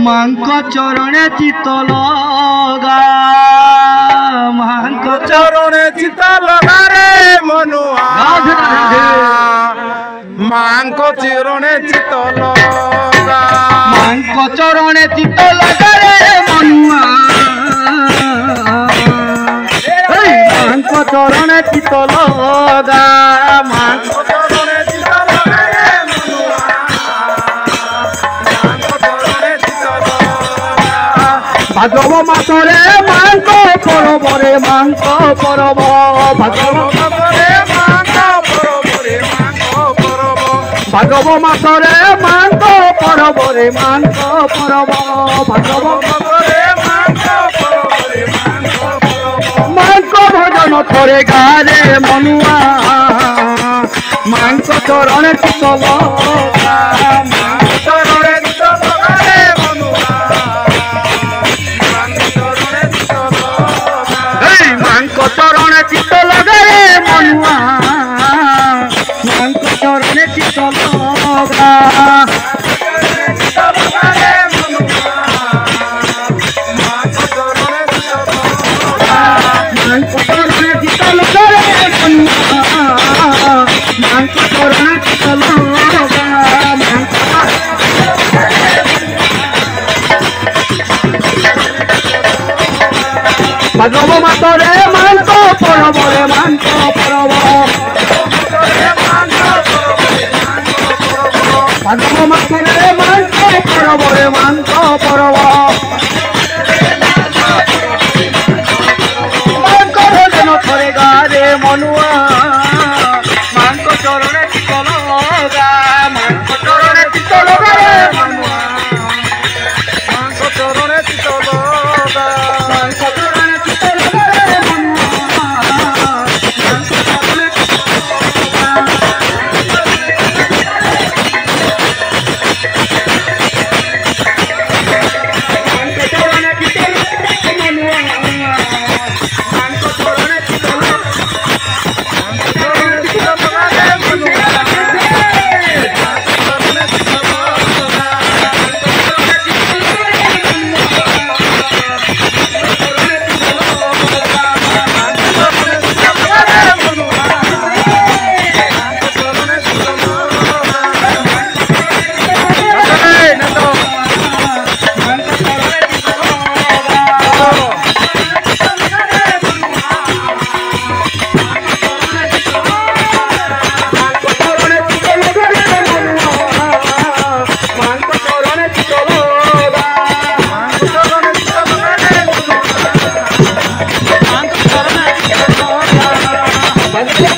मांक चरणे चित लगा मांक चरणे चित लगा रे मनुआ मांक चरणे चित लगा मांक चरणे चित लगा रे मनुआ मांक चरणे चित लगा मांक चरणे चित लगा रे मनुआ भाद्रव मासरे मांक परब रे मांक परब भाद्रव भाद्रव मासरे मांक परब रे मांक परब भाद्रव मांक भजन थोरे गारे मनुआ मांक चरण चित लगा मांक चरण चित लगा रे मनुआ मांक चरण चित लगा मांक चरण चित लगा रे मनुआ मांक चरण चित लगा भाद्रव मासरे मांक परब रे मांक परब भाद्रव मासरे मांक परब रे मांक परब मांक भजन थोरे गारे मनुआ मांक चरण चित लगा मांक चरण चित लगा रे मनुआ मांक चरणे चित लगा मांक